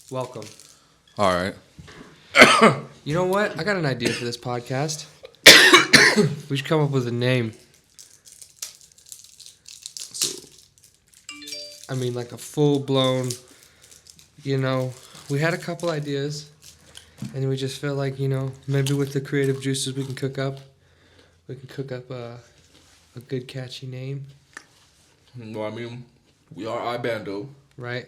Welcome. All right. You know what? I got an idea for this podcast. We should come up with a name. I mean, like a full-blown, we had a couple ideas, and we just felt like, maybe with the creative juices we can cook up a good catchy name. Well, I mean, we are iBando. Right?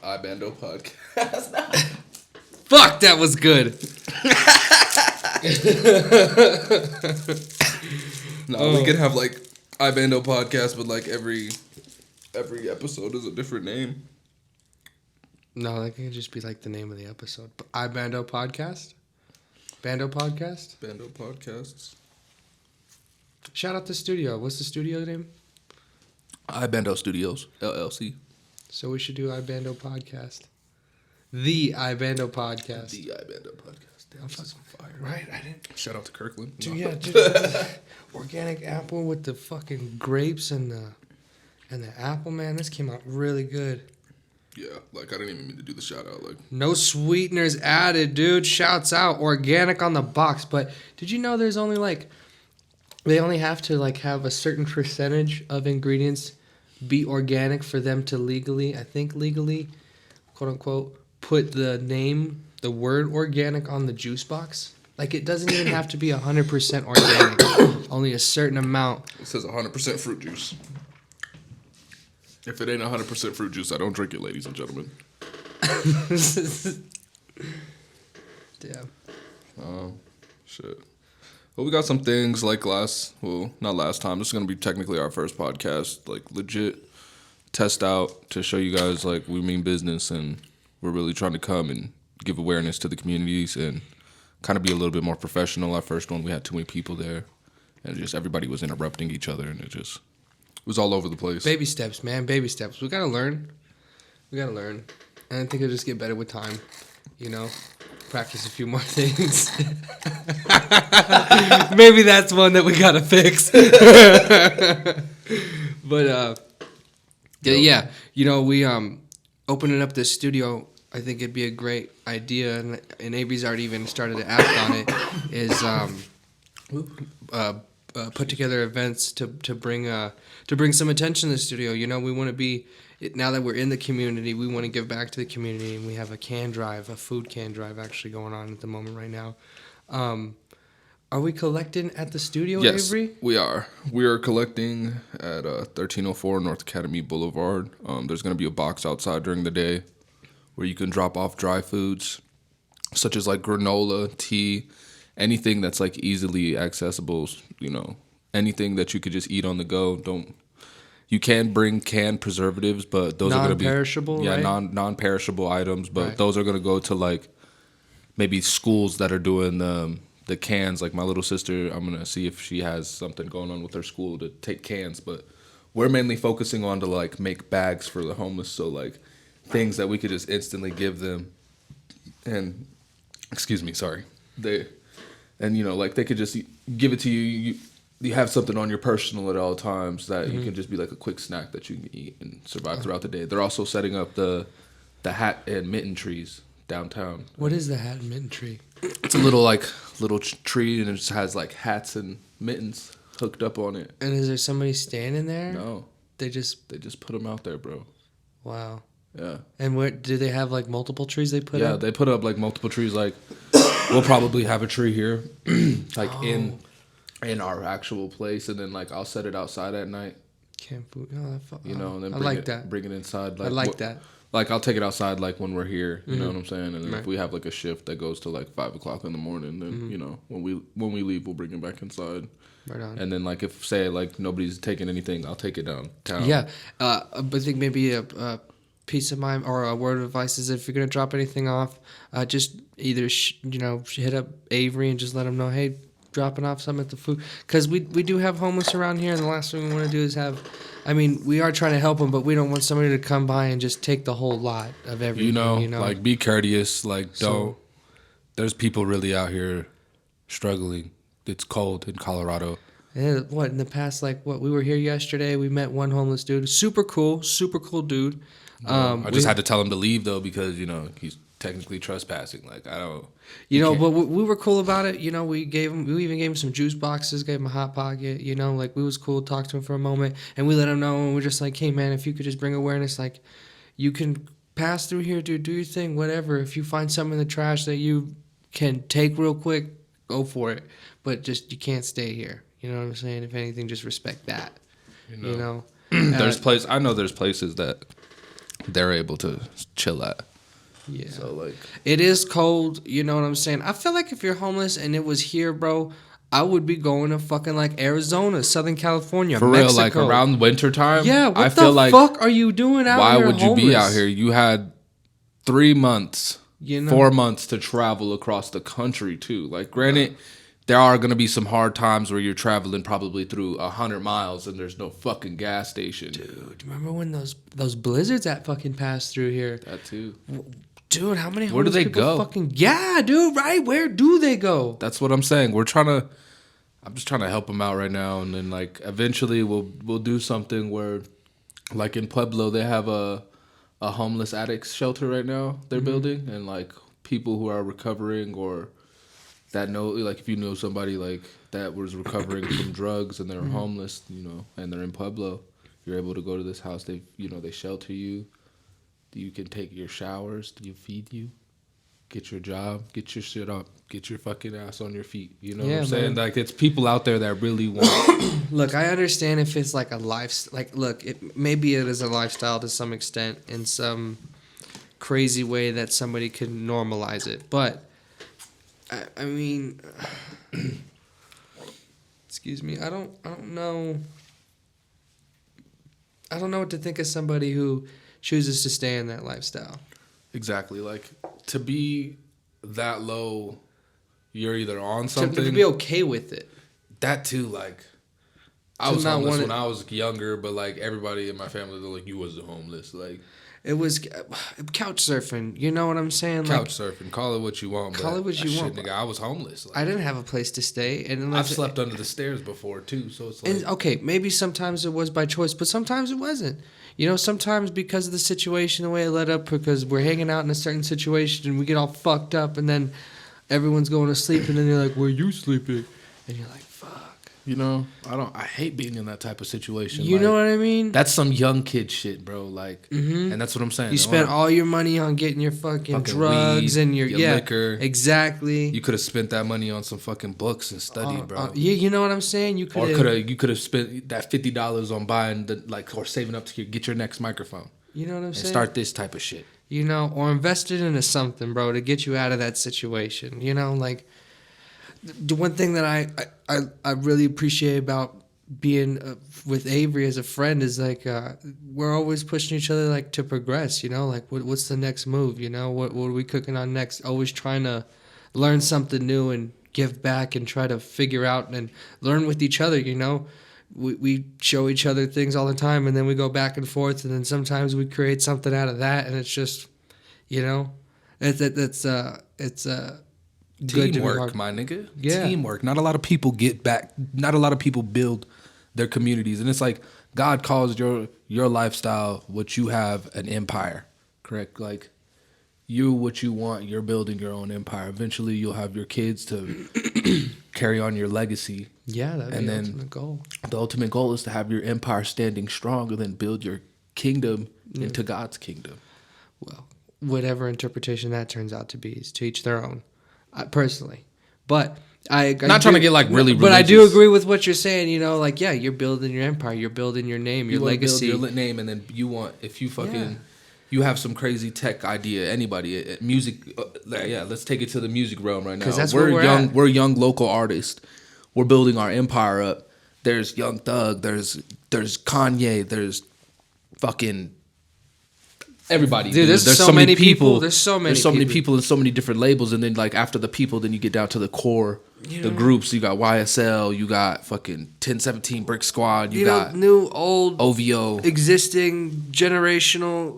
iBando podcast. Fuck, that was good. We could have like iBando podcast, but like every episode is a different name. No, that can just be like the name of the episode. iBando podcast? Bando podcast? Bando podcasts. Shout out the studio. What's the studio name? iBandoStudios, LLC. So we should do iBando podcast. The iBando podcast. The iBando podcast. Damn, this is fire. Right? I didn't. Shout out to Kirkland. Dude, yeah, dude. Organic apple with the fucking grapes and the apple, man. This came out really good. Yeah, like I didn't even mean to do the shout out. Like no sweeteners added, dude. Shouts out. Organic on the box. But did you know there's only like they only have to like have a certain percentage of ingredients be organic for them to legally, quote unquote, put the word organic on the juice box? Like it doesn't even have to be 100% organic. Only a certain amount. it says 100% fruit juice. If it ain't 100% fruit juice, I don't drink it, ladies and gentlemen. Damn. Shit. Well, we got some things like not last time. This is going to be technically our first podcast. Like, legit test out to show you guys, like, we mean business and we're really trying to come and give awareness to the communities and kind of be a little bit more professional. Our first one, we had too many people there and just everybody was interrupting each other and it was all over the place. Baby steps, man. Baby steps. We got to learn. And I think it'll just get better with time, Practice a few more things. Maybe that's one that we gotta fix. But yeah, we opening up this studio. I think it'd be a great idea, and AB's already even started to act on it. Is put together events to bring some attention to the studio. We want to be. Now that we're in the community, we want to give back to the community, and we have a food can drive actually going on at the moment right now. Are we collecting at the studio, yes, Avery? We are. We are collecting at 1304 North Academy Boulevard. There's going to be a box outside during the day where you can drop off dry foods, such as like granola, tea, anything that's like easily accessible, anything that you could just eat on the go. You can bring canned preservatives, but those are going to be non-perishable, right? Non-perishable items, but right. Those are going to go to like maybe schools that are doing the cans. Like my little sister, I'm going to see if she has something going on with her school to take cans, but we're mainly focusing on to like make bags for the homeless, so like things that we could just instantly give them. And excuse me, sorry. Like they could just give it to you. You have something on your personal at all times that you can just be like a quick snack that you can eat and survive throughout the day. They're also setting up the hat and mitten trees downtown. What is the hat and mitten tree? It's a little tree and it just has like hats and mittens hooked up on it. And is there somebody standing there? No. They just put them out there, bro. Wow. Yeah. And where do they have like multiple trees they put up? Yeah, they put up like multiple trees. Like we'll probably have a tree here, like in our actual place, and then like I'll set it outside at night. Camp food, and then bring it inside. Like, I like that. Like I'll take it outside like when we're here. You know what I'm saying? And then right. if we have like a shift that goes to like 5:00 in the morning, then when we leave, we'll bring it back inside. Right on. And then like if say like nobody's taking anything, I'll take it downtown. Yeah, I think maybe a piece of mind or a word of advice is if you're gonna drop anything off, just either hit up Avery and just let him know, hey, dropping off some at the food, because we do have homeless around here, and the last thing we want to do is we are trying to help them, but we don't want somebody to come by and just take the whole lot of everything. Like be courteous, like there's people really out here struggling. It's cold in Colorado. And what in the past, like what we were here yesterday, we met one homeless dude, super cool dude. I just had to tell him to leave though because he's technically trespassing. Like I don't, but we were cool about it. We even gave him some juice boxes, gave him a hot pocket. Like we was cool, talked to him for a moment, and we let him know, and we're just like, hey man, if you could just bring awareness, like you can pass through here, dude, do your thing, whatever. If you find something in the trash that you can take real quick, go for it, but just you can't stay here. You know what I'm saying? If anything, just respect that. There's I know there's places that they're able to chill at. Yeah. So like it is cold, you know what I'm saying? I feel like if you're homeless and it was here, bro, I would be going to fucking like Arizona, Southern California, for Mexico. real, like around winter time. Yeah, what I the feel like fuck are you doing out why here? would you be out here? You had 3 months, 4 months to travel across the country too. Like granted, there are going to be some hard times where you're traveling probably through 100 miles and there's no fucking gas station. Dude, remember when those blizzards that fucking passed through here? That too. Dude, how many Where do they go? Yeah, dude, right? Where do they go? That's what I'm saying. I'm just trying to help them out right now, and then like eventually we'll do something where, like in Pueblo, they have a homeless addicts shelter right now they're building, and like people who are recovering or that know, like if you know somebody like that was recovering from drugs and they're homeless, and they're in Pueblo, you're able to go to this house. They shelter you. You can take your showers. You feed you. Get your job. Get your shit up. Get your fucking ass on your feet. You know what I'm saying? Man. Like it's people out there that really want. Look, I understand if it's like a maybe it is a lifestyle to some extent in some crazy way that somebody can normalize it. But I mean, excuse me. I don't know. I don't know what to think of somebody who chooses to stay in that lifestyle. Exactly. Like to be that low, you're either on something. To be okay with it. That too, like I was homeless when I was younger, but like everybody in my family, they're like, you wasn't homeless. Like it was couch surfing. You know what I'm saying? Couch surfing. Call it what you want. Call it what you want. Nigga, I was homeless. Like, I didn't have a place to stay, and I've slept under the stairs before too. So it's like, and okay, maybe sometimes it was by choice, but sometimes it wasn't. Sometimes because of the situation, the way it led up, because we're hanging out in a certain situation and we get all fucked up, and then everyone's going to sleep, and then you're like, "Where you sleeping?" And you're like, "Fuck." I hate being in that type of situation. You know what I mean? That's some young kid shit, bro. Like, and that's what I'm saying. You spent all your money on getting your fucking drugs weed, and your liquor. Exactly. You could have spent that money on some fucking books and studied, bro. You know what I'm saying? You could have spent that $50 on buying or saving up to get your next microphone. You know what I'm saying? And start this type of shit. Or invested into something, bro, to get you out of that situation. The one thing that I really appreciate about being with Avery as a friend is like we're always pushing each other like to progress. Like what's the next move? What are we cooking on next? Always trying to learn something new and give back and try to figure out and learn with each other. We show each other things all the time, and then we go back and forth, and then sometimes we create something out of that, and it's just it's good teamwork, my nigga. Yeah. Teamwork. Not a lot of people get back. Not a lot of people build their communities, and it's like God calls your lifestyle what you have an empire, correct? Like what you want. You're building your own empire. Eventually, you'll have your kids to carry on your legacy. Yeah, that's the ultimate goal. The ultimate goal is to have your empire standing strong, and then build your kingdom into God's kingdom. Well, whatever interpretation that turns out to be is to each their own. Personally, but I not trying to get like really religious. But I do agree with what you're saying. You're building your empire, you're building your name, your legacy, build your name, and then if you fucking you have some crazy tech idea, anybody music, let's take it to the music realm right now. Because that's we're where we're young. at. We're young local artists. We're building our empire up. There's Young Thug. There's Kanye. There's fucking everybody. Dude, there's so many people. There's so many people and so many different labels. And then like after the people, then you get down to the core, the groups. You got YSL. You got fucking 1017 Brick Squad. You got new, old, OVO, existing, generational.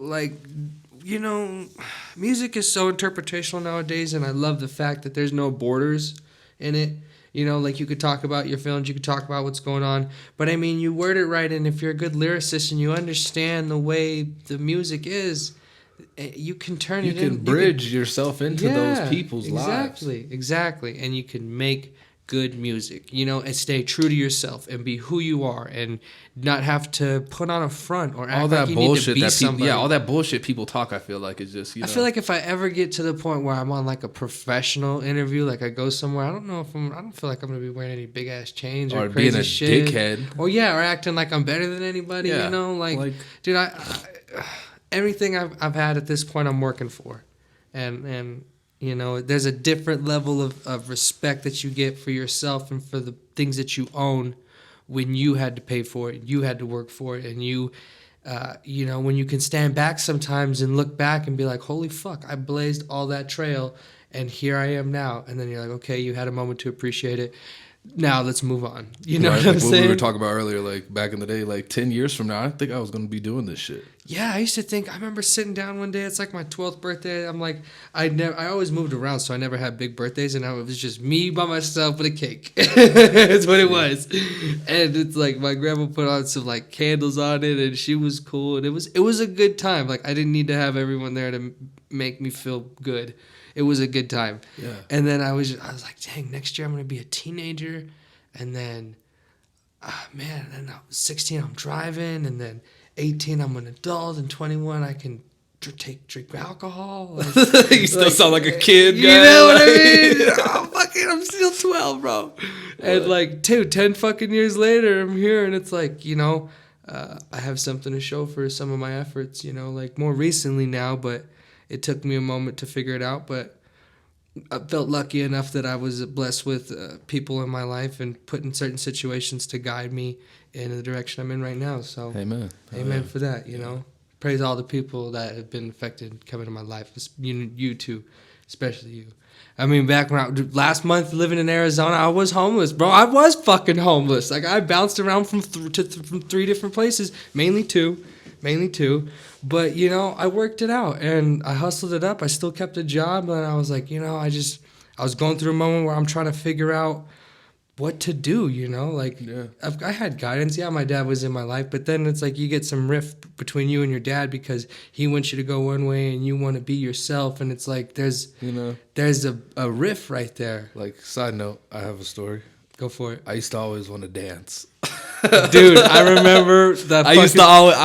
Music is so interpretational nowadays, and I love the fact that there's no borders in it. You know, like you could talk about your feelings, you could talk about what's going on, but I mean, you word it right, and if you're a good lyricist and you understand the way the music is, you can turn it. You can bridge yourself into those people's lives. Exactly, and you can make good music, you know, and stay true to yourself and be who you are, and not have to put on a front or act All that like you bullshit need to be that people, somebody. all that bullshit people talk. I feel like it's just. I feel like if I ever get to the point where I'm on like a professional interview, like I go somewhere, I don't feel like I'm gonna be wearing any big ass chains or crazy being a shit. dickhead, or acting like I'm better than anybody. You know, like dude, I everything I've had at this point, I'm working for, and you know, there's a different level of respect that you get for yourself and for the things that you own when you had to pay for it, you had to work for it, and you know, when you can stand back sometimes and look back and be like, holy fuck, I blazed all that trail and here I am now. And then you're like, okay, you had a moment to appreciate it. Now let's move on. You know what I'm saying? What we were talking about earlier, like back in the day, like 10 years from now, I think I was going to be doing this shit. Yeah, I used to think, I remember sitting down one day, it's like my 12th birthday. I'm like, I always moved around, so I never had big birthdays, and it was just me by myself with a cake. That's what it was. And it's like, my grandma put on some like candles on it, and she was cool, and it was a good time. Like, I didn't need to have everyone there to make me feel good. It was a good time. Yeah. And then I was like, dang, next year I'm going to be a teenager, and then, man, and I was 16, I'm driving, and then 18, I'm an adult, and 21, I can drink alcohol. Like, you still sound like a kid, guy. You know what I mean? I'm still 12, bro. And like, 10 fucking years later, I'm here, and it's like, you know, I have something to show for some of my efforts, you know, like more recently now, but it took me a moment to figure it out. But I felt lucky enough that I was blessed with people in my life and put in certain situations to guide me in the direction I'm in right now. So amen for that, you know. Praise all the people that have been affected coming to my life. You too, especially you. I mean, back when last month living in Arizona, I was homeless, bro. I was fucking homeless. Like, I bounced around from 3 different places, mainly two. But, you know, I worked it out and I hustled it up. I still kept a job, and I was like, you know, I was going through a moment where I'm trying to figure out what to do, you know? Like, I had guidance. Yeah, my dad was in my life, but then it's like you get some rift between you and your dad because he wants you to go one way and you want to be yourself, and it's like there's a rift right there. Like, side note, I have a story. Go for it. I used to always want to dance. Dude, I remember the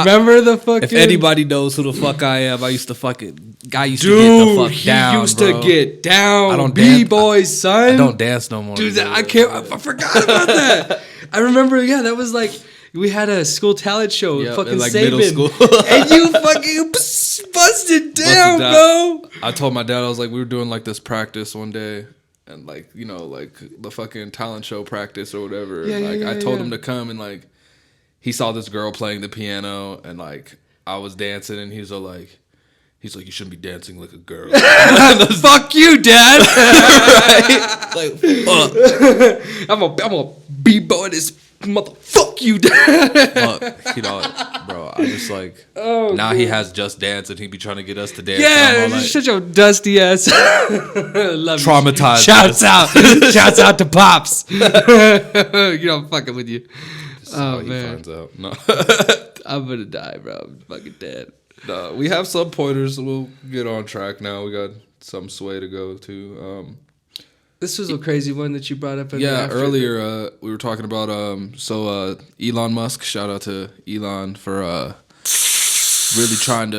remember the fucking... If anybody knows who the fuck I am, I used to fucking... Guy used to get the fuck down, he used to get down. I don't B-boys, son. I don't dance no more. Dude, I forgot about that. I remember, that was like... We had a school talent show in fucking like Sabin. Middle school. And you fucking busted down, bro. I told my dad, I was like, we were doing like this practice one day. And like, you know, like the fucking talent show practice or whatever. I told him to come, and like, he saw this girl playing the piano, and like, I was dancing, and he's like, you shouldn't be dancing like a girl. Fuck you, Dad. Right? Like, I'm a b-boy this motherfuck you, Dad. You know, bro, I just like, now he has Just Dance, and he be trying to get us to dance. Yeah, like, shut your dusty ass. Love traumatized. Shouts out to Pops. You know, I'm fucking with you. Oh, man. He finds out. No. I'm gonna die, bro. I'm fucking dead. No, we have some pointers. So we'll get on track now. We got some sway to go to. This was a crazy one that you brought up. Earlier we were talking about Elon Musk. Shout out to Elon for really trying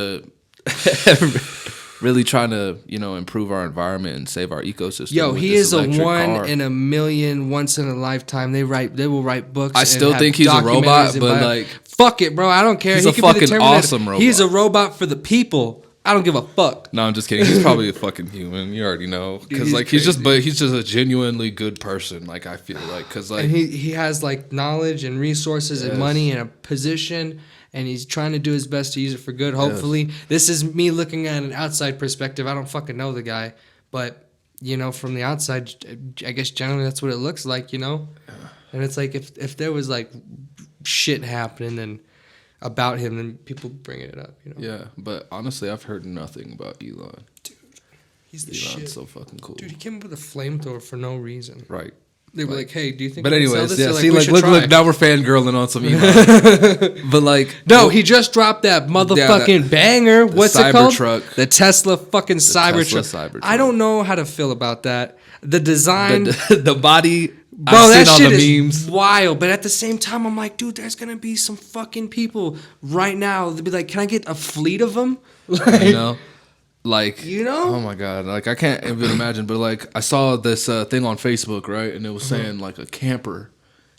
to improve our environment and save our ecosystem. Yo, he is a one in a million, once in a lifetime. They will write books. I still think he's a robot, but like, fuck it, bro. I don't care. He's a fucking awesome robot. He's a robot for the people. I don't give a fuck. No, I'm just kidding. He's probably a fucking human. You already know, because like he's just a genuinely good person. Like, I feel like, because like, and he has like knowledge and resources and money and a position, and he's trying to do his best to use it for good. Hopefully, this is me looking at an outside perspective. I don't fucking know the guy, but you know, from the outside, I guess generally that's what it looks like. You know, and it's like if there was like shit happening and about him, then people bringing it up, you know. Yeah, but honestly, I've heard nothing about Elon. Dude, he's the Elon's shit. so fucking cool. Dude, he came up with a flamethrower for no reason. Right. They were like, "Hey, do you think?" But we can sell anyways, this? yeah. They're like, See, "We like, should look, try." now we're fangirling on some Elon. But like, No, he just dropped that motherfucking banger. What's it called? CyberTruck. The Tesla fucking CyberTruck. Tesla Cybertruck. I don't know how to feel about that. The design, the body. bro, I've that seen all shit the is memes. wild. But at the same time, I'm like, dude, there's gonna be some fucking people right now. They'll be like, "Can I get a fleet of them?" Like, You know, like, You know? oh my god, like I can't even imagine. But like, I saw this thing on Facebook, right, and it was saying like a camper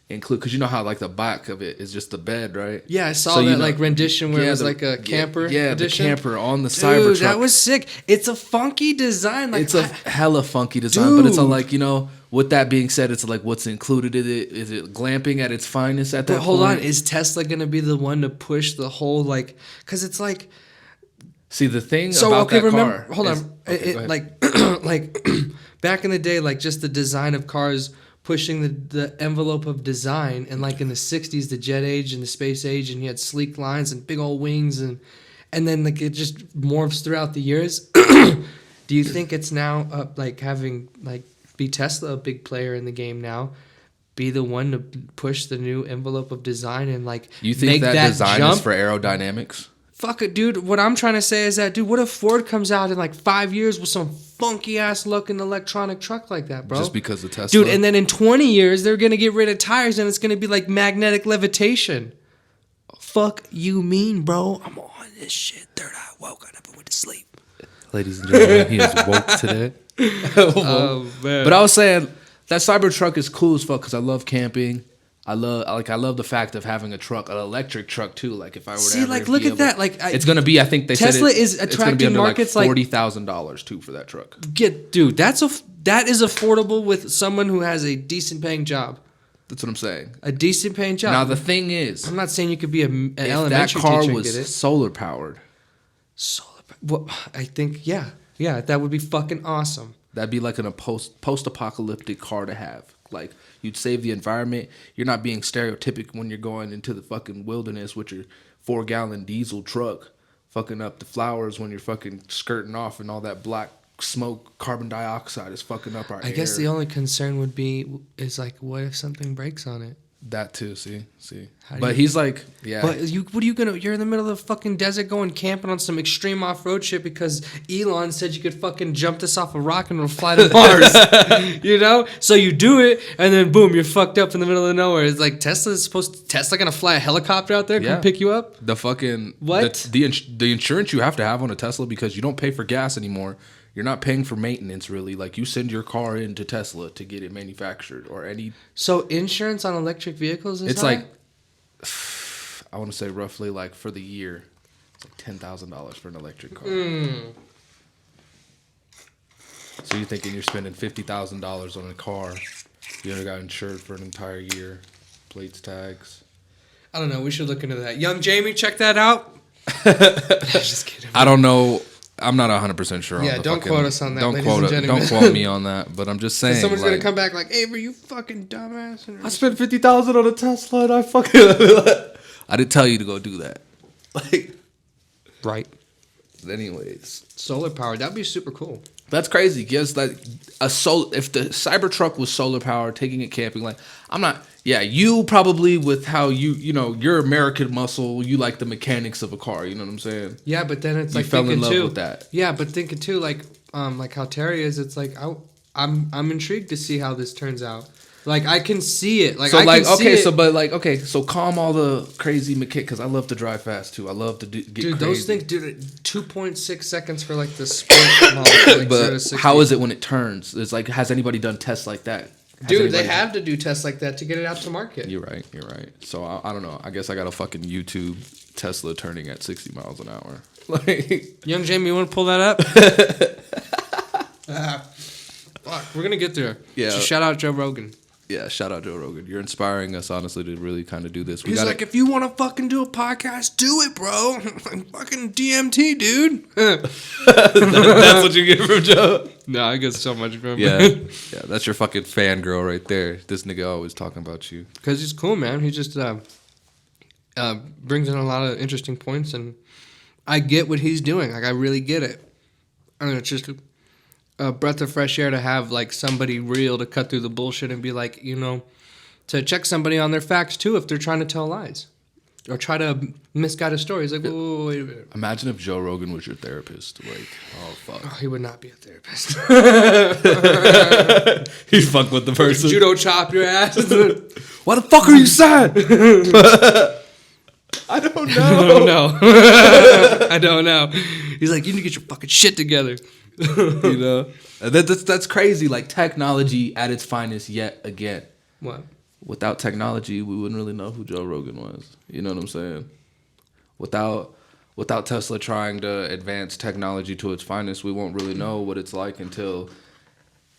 include, because you know how like the back of it is just the bed, right? Yeah, I saw So, that you know, like rendition where it was like a yeah, camper. Yeah, edition. the camper on the Dude, Cybertruck. that was sick. It's a funky design. Like It's a hella funky design, but it's a, Dude. like, you know. With that being said, it's like what's included in it. Is it glamping at its finest at that But hold point? on, is Tesla gonna be the one to push the whole like? Because it's like See, the thing so. about Okay, that remember? car. Hold is- on. okay, go It, ahead. like like back in the day, like just the design of cars pushing the envelope of design, and like in the '60s, the jet age and the space age, and you had sleek lines and big old wings, and then like it just morphs throughout the years. Do you think it's now like having like be Tesla a big player in the game now? Be the one to push the new envelope of design and like You think make that design jump? is for aerodynamics? Fuck it, dude. What I'm trying to say is that, dude, what if Ford comes out in like 5 years with some funky ass looking electronic truck like that, bro? Just because of Tesla? Dude, and then in 20 years, they're going to get rid of tires and it's going to be like magnetic levitation. Fuck you mean, bro? I'm on this shit. Third eye woke, got up and went to sleep. Ladies and gentlemen, he is woke today. Oh, man. But I was saying that Cybertruck is cool as fuck because I love camping. I love the fact of having a truck, an electric truck too. Like if I were to See, ever like, be look at able- that. Like, it's gonna be. I think they Tesla said is it's gonna be attracting under markets like like $40,000 too for that truck. dude, that is affordable with someone who has a decent paying job. That's what I'm saying. A decent paying job. Now the thing is, I'm not saying you could be an if that elementary car teacher and get it. was solar powered, Well, I think yeah, that would be fucking awesome. that'd be like a post-apocalyptic car to have. Like you'd save the environment. You're not being stereotypic when you're going into the fucking wilderness with your 4-gallon diesel truck, fucking up the flowers when you're fucking skirting off and all that black smoke, carbon dioxide is fucking up our air. I guess the only concern would be is like, what if something breaks on it? That too, see. How do But you- he's like, yeah. But what are you gonna? You're in the middle of the fucking desert going camping on some extreme off road shit because Elon said you could fucking jump this off a rock and it'll fly to Mars. You know? So you do it and then boom, you're fucked up in the middle of nowhere. It's like Tesla gonna fly a helicopter out there, Yeah. come pick you up? The fucking What? the insurance you have to have on a Tesla because you don't pay for gas anymore. You're not paying for maintenance really. Like you send your car into Tesla to get it manufactured or any. So insurance on electric vehicles is It's high? like I want to say roughly like for the year, it's like $10,000 for an electric car. So you're thinking you're spending $50,000 on a car, you only got insured for an entire year, plates, tags. I don't know. We should look into that. Young Jamie, check that out. Just kidding. I don't know. I'm not 100% sure. Yeah, on the don't fucking, quote us on that, Don't ladies quote and it. gentlemen. Don't quote me on that. But I'm just saying. Someone's like, gonna come back like, "Avery, you fucking dumbass." And I spent $50,000 on a Tesla and I fucking. I didn't tell you to go do that. Like, right. anyways, Solar power. That'd be super cool. that's crazy. Yes, like if the Cybertruck was solar powered, taking it camping, like I'm not. Yeah, you probably with how your American muscle, you like the mechanics of a car. You know what I'm saying? Yeah, but then it's You like fell in thinking love too. with that. Yeah, but thinking too, like how Terry is. It's like I'm intrigued to see how this turns out. Like I can see it. Like So I like can see okay, it. so calm all the crazy mechanic because I love to drive fast too. I love to get Dude, crazy. those things, dude, 2.6 seconds for like the sport model. Like But how is it when it turns? It's like, has anybody done tests like that? Dude, they have to do tests like that to get it out to market. You're right. So I don't know. I guess I got a fucking YouTube Tesla turning at 60 miles an hour. Like, Young Jamie, you want to pull that up? Fuck, we're gonna get there. Yeah. So shout out Joe Rogan. yeah, shout out Joe Rogan. You're inspiring us, honestly, to really kind of do this. He's like, if you want to fucking do a podcast, do it, bro. Fucking DMT, dude. that's what you get from Joe. No, I get so much from Yeah, him. yeah, that's your fucking fangirl right there. This nigga always talking about you. Because he's cool, man. He just brings in a lot of interesting points, and I get what he's doing. Like, I really get it. I mean, it's just a breath of fresh air to have like somebody real to cut through the bullshit and be like, to check somebody on their facts too if they're trying to tell lies or try to misguide a story. It's like, whoa, wait a minute. Imagine if Joe Rogan was your therapist. Like, oh fuck. Oh, he would not be a therapist. He'd fuck with the person. Judo chop your ass. Why the fuck are you sad? I don't know. I don't know. He's like, you need to get your fucking shit together. And that's crazy. Like technology at its finest yet again. What? Without technology, we wouldn't really know who Joe Rogan was. You know what I'm saying? Without Tesla trying to advance technology to its finest, we won't really know what it's like until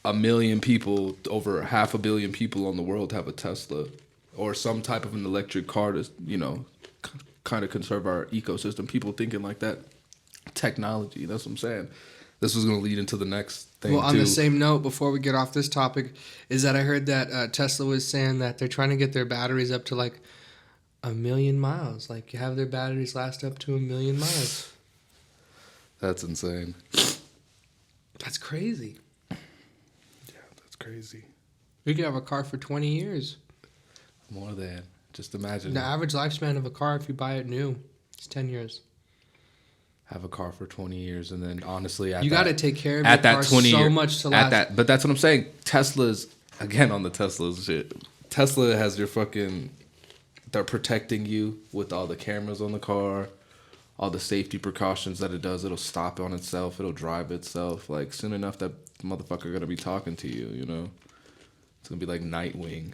1 million people, over 500 million people on the world have a Tesla or some type of an electric car to, kind of conserve our ecosystem. People thinking like that. Technology, that's what I'm saying. This was going to lead into the next thing. Well, on the same note, before we get off this topic, is that I heard that Tesla was saying that they're trying to get their batteries up to like 1 million miles. Like, you have their batteries last up to 1 million miles. That's insane. That's crazy. Yeah, that's crazy. You could have a car for 20 years. More than. Just imagine. The average lifespan of a car, if you buy it new, is 10 years. Have a car for 20 years, and then honestly, you got to take care of your car so much to last. But that's what I'm saying. Tesla's, again, on the Tesla's shit. Tesla has your fucking, they're protecting you with all the cameras on the car, all the safety precautions that it does. It'll stop on itself. It'll drive itself. Like, soon enough, that motherfucker going to be talking to you, It's going to be like Nightwing.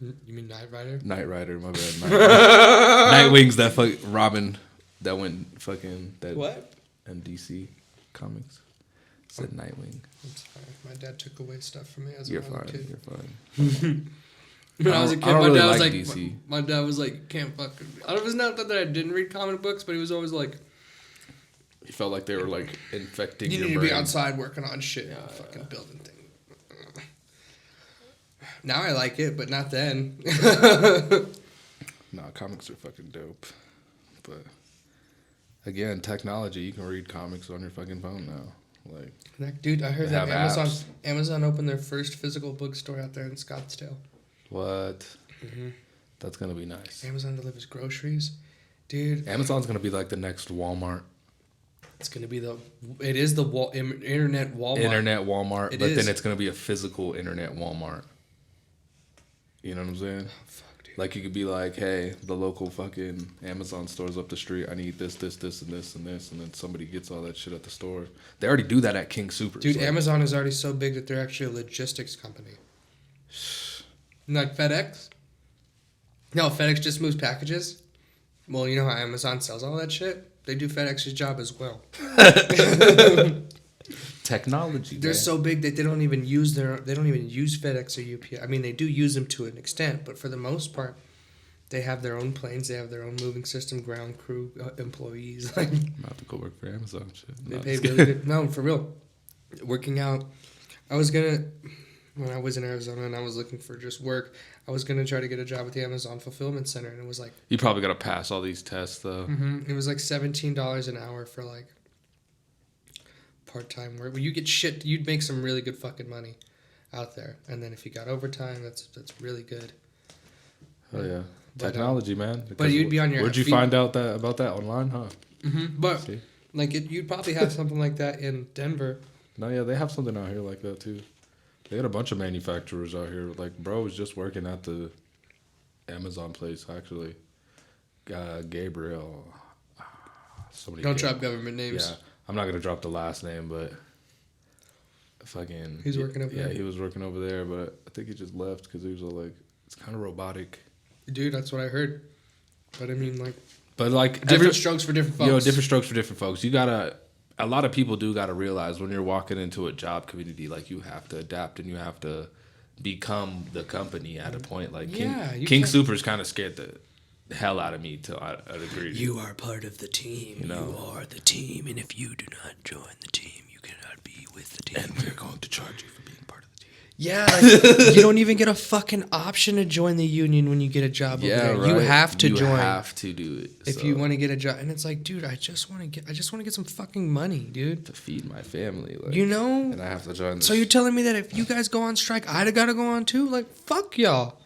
You mean Knight Rider? Knight Rider, my bad. Nightwing's that Robin that went fucking... that what? In DC Comics. Said Nightwing. I'm sorry. My dad took away stuff from me as You're a fine. kid. You're fine. When I was a kid, my dad really was like like, DC. my dad was like, can't fucking... It was not that I didn't read comic books, but he was always like... He felt like they were like infecting your You need to brain. be outside working on shit, fucking building things. Now I like it, but not then. Nah, comics are fucking dope. But again, technology, you can read comics on your fucking phone now. Like, dude, I heard they that have Amazon opened their first physical bookstore out there in Scottsdale. what? Mm-hmm. That's gonna be nice. Amazon delivers groceries, dude. Amazon's gonna be like the next Walmart. It's gonna be it is the internet Walmart. Internet Walmart, It but is. then it's gonna be a physical internet Walmart. You know what I'm saying? Oh, fuck, dude. Like, you could be like, hey, the local fucking Amazon store's up the street. I need this, this, this, and this, and this. And then somebody gets all that shit at the store. They already do that at King Soopers. Dude, like, Amazon is already so big that they're actually a logistics company. Like FedEx? No, FedEx just moves packages. Well, you know how Amazon sells all that shit? They do FedEx's job as well. technology. They're man. so big that they don't even use FedEx or UPS. I mean, they do use them to an extent, but for the most part, they have their own planes. They have their own moving system, ground crew, employees. Like, I'm about to go work for Amazon. Shit. they No, pay just really kidding. good. No, for real. Working out, when I was in Arizona and I was looking for just work, I was gonna try to get a job at the Amazon fulfillment center, and it was like, You probably got to pass all these tests, though. it was like $17 an hour for like part-time work. Well, you'd make some really good fucking money out there, and then if you got overtime, that's really good. Oh yeah, But, technology, man. but Because you'd be on your Where'd you feet. find out about that online, huh? But See? like you'd probably have something like that in Denver. No, yeah, they have something out here like that too. They got a bunch of manufacturers out here. Like, bro was just working at the Amazon place actually. Gabriel. Somebody. Don't drop government names. Yeah, I'm not gonna drop the last name, but fucking. He's working over there. Yeah, he was working over there, but I think he just left because he was all like, it's kind of robotic. Dude, that's what I heard. But I mean, like, But like different strokes for different folks. You know, different strokes for different folks. A lot of people do gotta realize when you're walking into a job community, like, you have to adapt and you have to become the company at a point. Like, King Super's kind of scared the hell out of me to a degree. You are part of the team. You know? You are the team, and if you do not join the team, you cannot be with the team. And we're going to charge you for being part of the team. Yeah, like, you don't even get a fucking option to join the union when you get a job over there. right. You have to join. You have to do it if you want to get a job. And it's like, dude, I just want to get some fucking money, dude, to feed my family. Like, you know? And I have to join. So you're telling me that if you guys go on strike, I'd gotta go on too? Like, fuck y'all.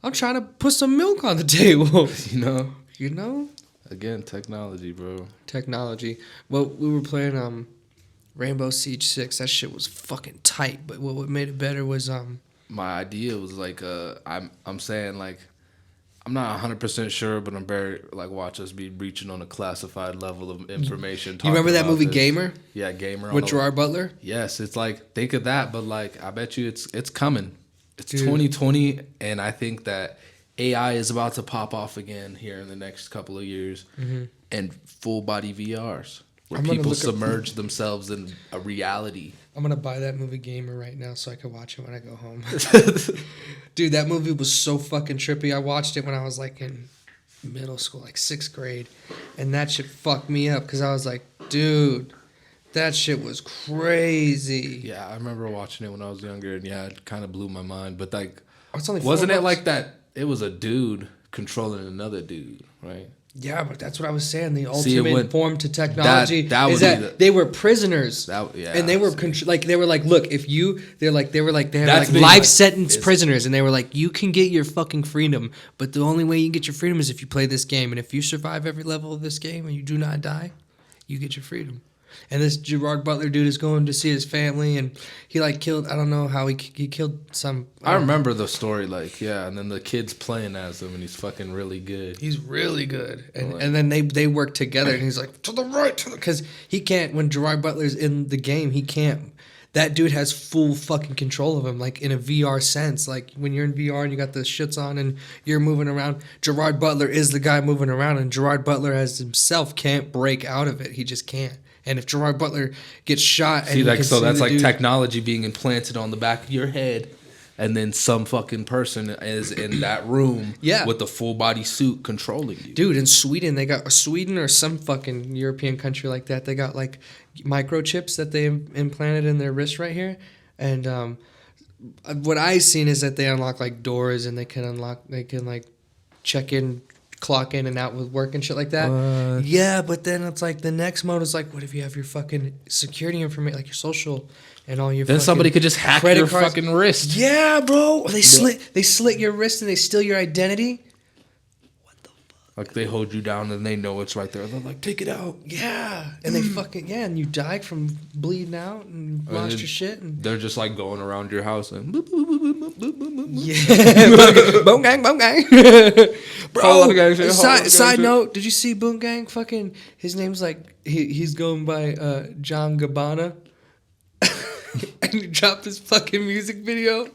I'm trying to put some milk on the table. You know? Again, technology, bro. Technology. Well, we were playing Rainbow Siege 6. That shit was fucking tight. But what made it better was my idea was like I'm saying like I'm not 100% sure, but I'm very like watch us be reaching on a classified level of information. You remember that movie this. Gamer? Yeah, Gamer With Gerard Butler? Yes, it's like think of that, but like I bet you it's coming. It's Dude. 2020, and I think that AI is about to pop off again here in the next couple of years, and full body VRs where people submerge themselves in a reality. I'm gonna buy that movie Gamer right now so I can watch it when I go home. Dude, that movie was so fucking trippy. I watched it when I was like in middle school, like 6th grade, and that shit fucked me up because I was like, dude, that shit was crazy. Yeah, I remember watching it when I was younger, and yeah, it kind of blew my mind. But like, it's only wasn't it like that? It was a dude controlling another dude, right? Yeah, but that's what I was saying. The ultimate form to technology is that they were prisoners, and they were they were like, look, if you, they had like life sentence prisoners, and they were like, you can get your fucking freedom, but the only way you can get your freedom is if you play this game, and if you survive every level of this game and you do not die, you get your freedom. And this Gerard Butler dude is going to see his family, and he like killed, I don't know how he killed some. I remember the story, like, yeah, and then the kid's playing as him, and he's fucking really good. He's really good. And then they work together, and he's like, to the right, because he can't, when Gerard Butler's in the game, he can't. That dude has full fucking control of him, like in a VR sense. Like when you're in VR and you got the shits on and you're moving around, Gerard Butler is the guy moving around, and Gerard Butler as himself can't break out of it. He just can't. And if Gerard Butler gets shot, and that's like technology being implanted on the back of your head, and then some fucking person is in that room with a full body suit controlling you. Dude, in Sweden, they got Sweden or some fucking European country like that. They got like microchips that they implanted in their wrist right here, and what I've seen is that they unlock like doors, and they can like check in, clock in and out with work and shit like that. What? Yeah, but then it's like the next mode is like, what if you have your fucking security information, like your social and all your. Then somebody could just hack your fucking wrist. Yeah, bro. They slit your wrist and they steal your identity. What the fuck? Like they hold you down and they know it's right there. They're like, take it out. Yeah, and they fucking and you died from bleeding out and lost your shit. And they're just like going around your house and boop, boop, boop, boop, boop, boop, boop. Yeah, boom gang, boom gang. Bro, side note, did you see Boom Gang? Fucking, his name's like, he's going by John Gabbana. And he dropped his fucking music video.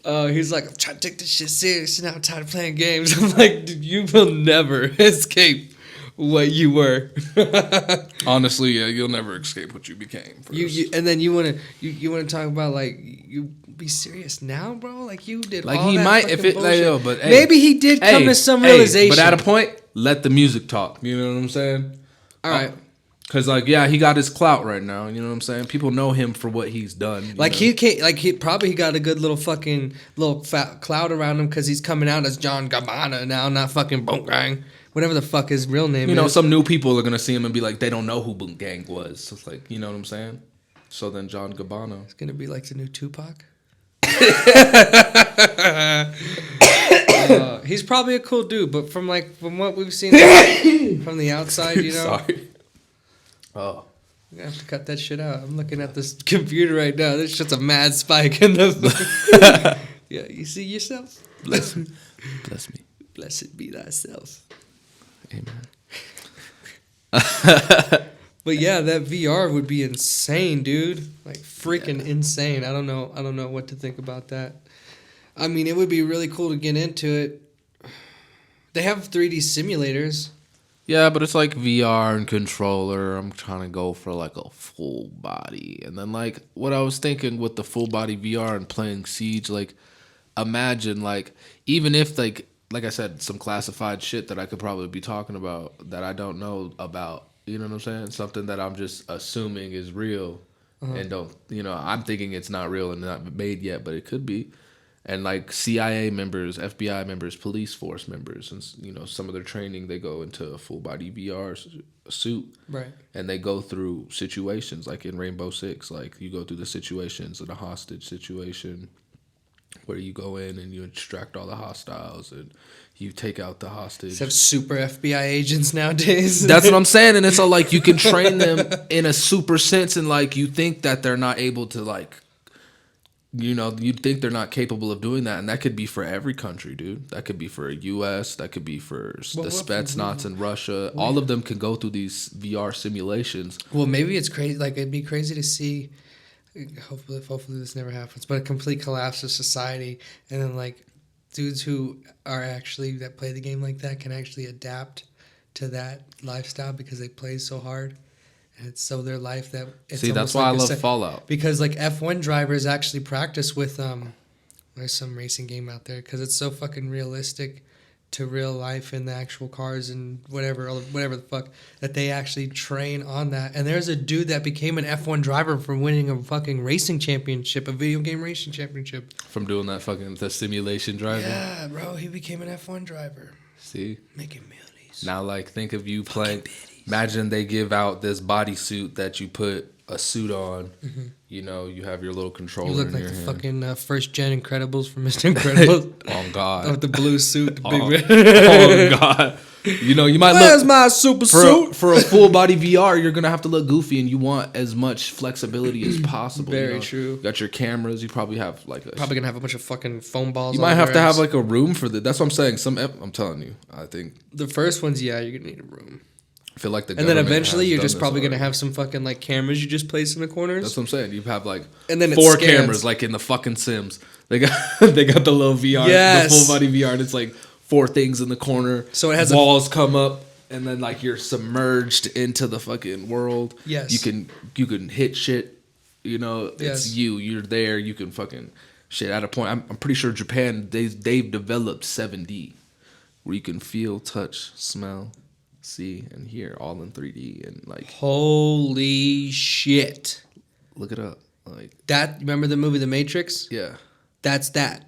He's like, I'm trying to take this shit serious, and I'm tired of playing games. I'm like, dude, you will never escape what you were. Honestly, yeah, you'll never escape what you became. And then you wanna talk about like, you be serious now, bro? Like you did like all he that might if it bullshit. like, yo, but hey, maybe he did come to some realization. But at a point, let the music talk. You know what I'm saying? All right. Cause like he got his clout right now. You know what I'm saying? People know him for what he's done. Like he got a good little fucking fat cloud around him because he's coming out as John Gabbana now, not fucking Boom Gang, whatever the fuck his real name is. You know, some new people are gonna see him and be like, they don't know who Boom Gang was. So it's like, you know what I'm saying? So then John Gabbana. It's gonna be like the new Tupac. He's probably a cool dude, but from what we've seen from the outside, you know. Sorry. Oh. I'm gonna have to cut that shit out. I'm looking at this computer right now. There's just a mad spike in the. Yeah, you see yourself. Bless me. Bless me. Blessed be thyself. Amen. But yeah, that VR would be insane, dude. Like freaking insane. I don't know what to think about that. I mean, it would be really cool to get into it. They have 3D simulators. Yeah, but it's like VR and controller. I'm trying to go for like a full body. And then like what I was thinking with the full body VR and playing Siege, like imagine like even if like I said, some classified shit that I could probably be talking about that I don't know about. You know what I'm saying? Something that I'm just assuming is real. and don't, I'm thinking it's not real and not made yet, but it could be. And like CIA members, FBI members, police force members, and some of their training, they go into a full body VR suit, right? And they go through situations like in Rainbow Six. Like you go through the situations in a hostage situation, where you go in and you extract all the hostiles and you take out the hostage. Have super FBI agents nowadays. That's what I'm saying, and it's all like you can train them in a super sense, and like you think that they're not able to like. You think they're not capable of doing that, and that could be for every country, dude. That could be for U.S., that could be for the Spetsnaz in Russia. All of them can go through these VR simulations. Well, maybe it's crazy. Like, it'd be crazy to see, hopefully this never happens, but a complete collapse of society, and then, like, dudes who are actually, that play the game like that can actually adapt to that lifestyle because they play so hard. And it's so their life that it's see, that's why I love Fallout. Because like F1 drivers actually practice with there's some racing game out there because it's so fucking realistic to real life in the actual cars and whatever the fuck that they actually train on that. And there's a dude that became an F1 driver from winning a fucking racing championship, a video game racing championship. From doing that the simulation driving. Yeah, bro, he became an F1 driver. See, making millions. Now, like, think of you playing. Imagine they give out this bodysuit that you put a suit on. Mm-hmm. You have your little controller. You look in like your the hand. Fucking first gen Incredibles from Mr. Incredibles. Oh God! With the blue suit, the big red. Oh God! You might Where's my super suit? For a full body VR, you're gonna have to look goofy, and you want as much flexibility as possible. Very true. You got your cameras. You probably have probably gonna have a bunch of fucking foam balls. You might have to have like a room for that. That's what I'm saying. I'm telling you. I think the first ones, yeah, you're gonna need a room. I feel like and then eventually you're just probably gonna have some fucking like cameras you just place in the corners. That's what I'm saying. You have like and then 4 cameras like in the fucking Sims. They got the little VR, the full body VR, and it's like 4 things in the corner. So it has walls come up, and then like you're submerged into the fucking world. Yes, you can hit shit. It's you're there. You can fucking shit at a point. I'm pretty sure Japan they've developed 7D where you can feel, touch, smell, see, and hear all in 3D and like holy shit. Look it up. Like that. Remember the movie The Matrix? Yeah. That's that.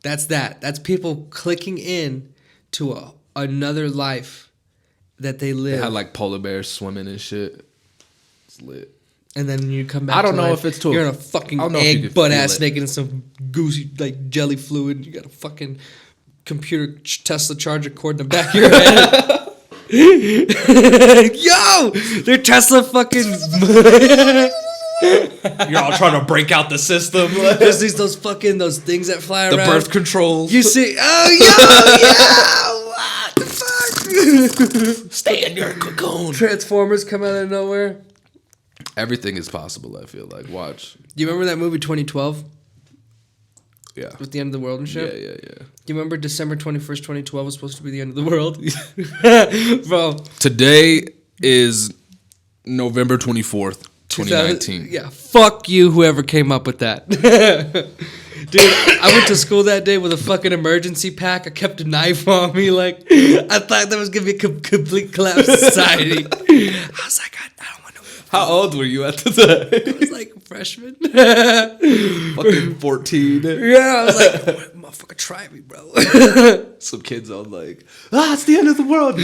That's people clicking in to another life that they live. They had like polar bears swimming and shit. It's lit. And then you come back. I don't know if it's too. You're in a fucking egg, butt ass naked in some goosey like jelly fluid. You got a fucking computer Tesla charger cord in the back of your head. Yo, they're Tesla fucking. You're all trying to break out the system. There's those things that fly around. The birth controls. You see? Oh, yo, what the fuck? Stay in your cocoon. Transformers come out of nowhere. Everything is possible, I feel like. Watch. Do you remember that movie 2012? Yeah. With the end of the world and shit? Yeah. Do you remember December 21st, 2012 was supposed to be the end of the world? Bro. Today is November 24th, 2019. Yeah, fuck you, whoever came up with that. Dude, I went to school that day with a fucking emergency pack. I kept a knife on me. Like, I thought that was going to be a complete collapse of society. I was like, I don't want to. How old were you at the time? I was like a freshman. Fucking 14. Yeah, I was like, motherfucker, try me, bro. Some kids on like, it's the end of the world.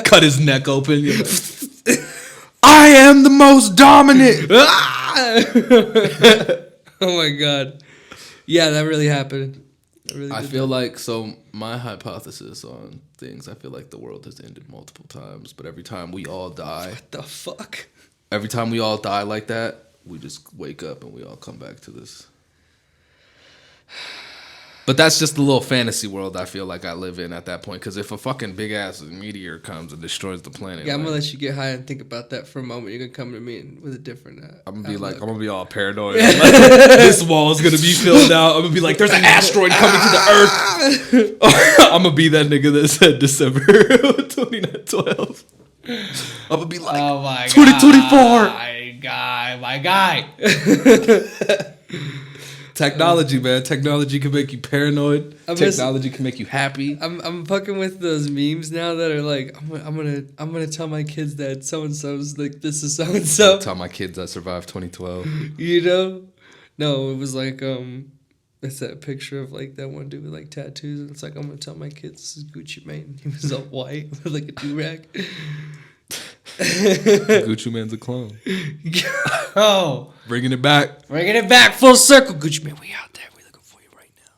Cut his neck open. Like, I am the most dominant. Oh my god. Yeah, that really happened. I feel like, so my hypothesis on things, I feel like the world has ended multiple times, but every time we all die. What the fuck? Every time we all die like that, we just wake up and we all come back to this. But that's just the little fantasy world I feel like I live in at that point. Because if a fucking big ass meteor comes and destroys the planet, yeah, I'm gonna let you get high and think about that for a moment. You're gonna come to me with a different. I'm gonna be all paranoid. Like, this wall is gonna be filled out. I'm gonna be like, there's an asteroid coming to the Earth. I'm gonna be that nigga that said December 2012. I'm gonna be like, oh my 2024. My guy. Technology, man. Technology can make you paranoid. Technology can make you happy. I'm fucking with those memes now that are like, I'm gonna tell my kids that so and so's like this is so and so. Tell my kids I survived 2012. You know? No, it was like it's that picture of like that one dude with like tattoos, and it's like I'm gonna tell my kids this is Gucci Mane. He was all white with like a do-rag. Gucci Mane's a clone. Oh, Bringing it back full circle. Gucci Mane, we out there. We looking for you right now.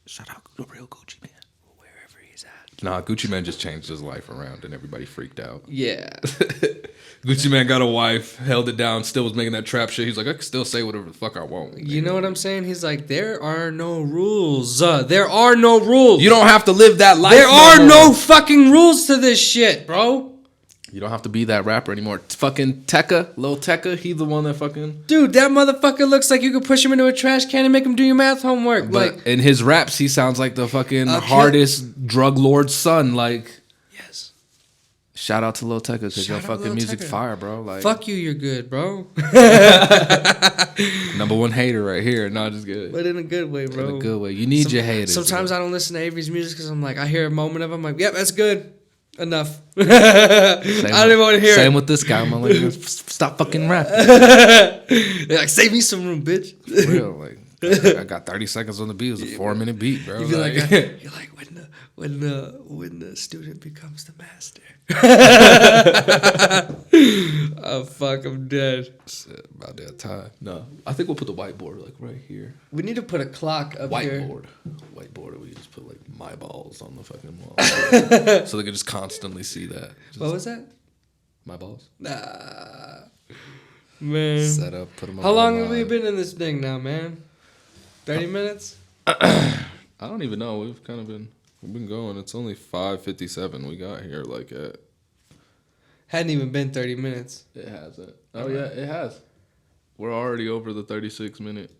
Shout out the real Gucci Mane. Wherever he's at. Nah, Gucci Mane just changed his life around and everybody freaked out. Yeah. Gucci Mane got a wife, held it down, still was making that trap shit. He's like, I can still say whatever the fuck I want. You know what I'm saying? He's like, there are no rules. There are no rules. You don't have to live that life. There are no fucking rules to this shit, bro. You don't have to be that rapper anymore. Fucking Tekka, Lil Tekka, he the one that fucking... Dude, that motherfucker looks like you could push him into a trash can and make him do your math homework. But like, in his raps, he sounds like the fucking hardest drug lord's son. Like, yes. Shout out to Lil Tekka because your fucking music fire, bro. Like, fuck you, you're good, bro. Number one hater right here. No, just good. But in a good way, bro. In a good way. You need your haters. Sometimes I don't listen to Avery's music because I'm like, I hear a moment of it, I'm like, yep, that's good. Enough. I don't even want to hear it. Same with this guy. I'm like, stop fucking rapping. They're like, save me some room, bitch. For real, like, I got 30 seconds on the beat. It was a 4-minute beat, bro. You feel like you're like when the student becomes the master. Oh fuck, I'm dead. About that time. No, I think we'll put the whiteboard like right here. We need to put a clock up here. Whiteboard. We just put like my balls on the fucking wall, so they can just constantly see that. What was that? My balls. Nah, man. Set up. Put them. How long have we been in this thing now, man? 30 minutes. I don't even know. We've been going. It's only 5:57. We got here like at. Hadn't even been 30 minutes. It hasn't. Oh yeah, it has. We're already over the 36-minute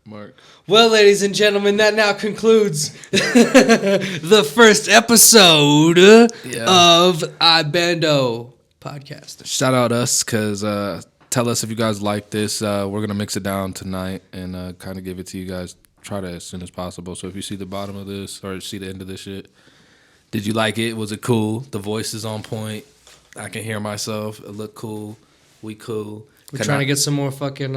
mark. Well, ladies and gentlemen, that now concludes the first episode of iBando podcast. Shout out us, because tell us if you guys like this. We're going to mix it down tonight and kind of give it to you guys. Try to as soon as possible. So if you see the bottom of this or see the end of this shit, did you like it? Was it cool? The voice is on point. I can hear myself. It looked cool. We cool. We're trying to get some more fucking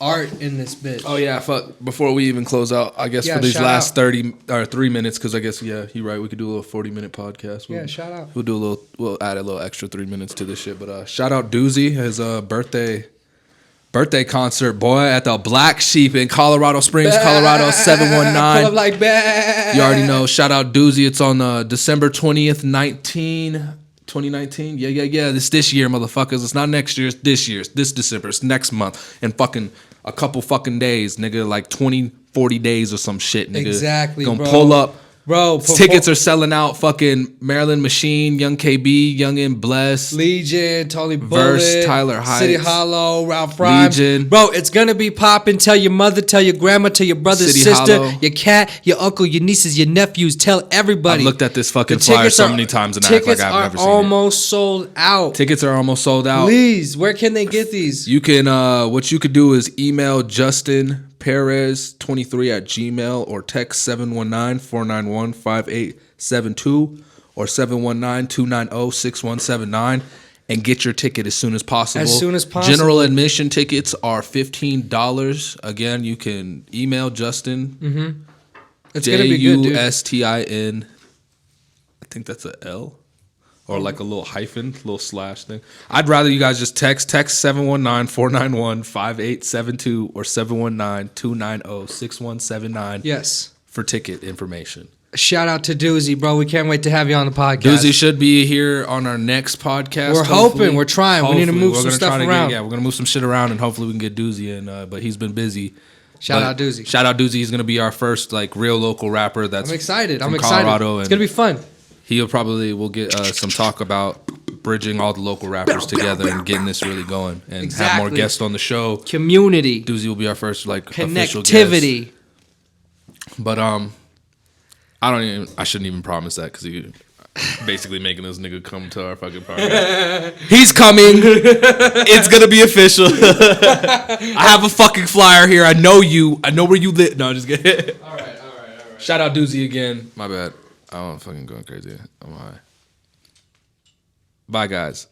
art in this bitch. Oh yeah, fuck. Before we even close out, I guess for these last 30 or 3 minutes, because I guess you're right. We could do a little 40-minute podcast. Shout out. We'll add a little extra 3 minutes to this shit. But shout out Doozy, his birthday concert, boy, at the Black Sheep in Colorado Springs, Colorado 719. Pull up like bad. You already know. Shout out Doozy. It's on December 20th, 2019. Yeah. This year, motherfuckers. It's not next year. It's this year. It's this December. It's next month. And fucking a couple fucking days, nigga. Like 20, 40 days or some shit, nigga. Exactly, Gonna bro. pull up. Bro, tickets are selling out. Fucking Maryland Machine, Young KB, Young and Bless, Legion, Totally Verse, Bullet, Tyler Heights, City Hollow, Ralph Rhymes. Legion. Bro, it's gonna be popping. Tell your mother, tell your grandma, tell your brother, City sister, Hollow. your cat, your uncle, your nieces, your nephews. Tell everybody. I've looked at this fucking flyer so many times and act like I've never seen it. Tickets are almost sold out. Tickets are almost sold out. Please, where can they get these? You can, what you could do is email Justin Perez23 at Gmail or text 719-491-5872 or 719-290-6179 and get your ticket as soon as possible. As soon as possible. General admission tickets are $15. Again, you can email Justin. Mm-hmm. It's going to be good, dude. Justin, I think that's a L. Or like a little hyphen, little slash thing. I'd rather you guys just text 719-491-5872 or 719-290-6179. Yes. For ticket information. Shout out to Doozy, bro. We can't wait to have you on the podcast. Doozy should be here on our next podcast. We're hoping. We're trying. We need to move some stuff around. We're going to move some shit around and hopefully we can get Doozy in. But he's been busy. Shout out Doozy. Shout out Doozy. He's going to be our first like real local rapper. I'm excited. From Colorado. It's going to be fun. We'll get some talk about bridging all the local rappers together and getting this really going and have more guests on the show. Community. Doozy will be our first official connectivity. Guest. But I shouldn't even promise that because Basically making this nigga come to our fucking podcast. He's coming. It's gonna be official. I have a fucking flyer here. I know you. I know where you live. No, I'm just kidding. All right. Shout out Doozy again. My bad. I'm fucking going crazy. I'm high. Bye, guys.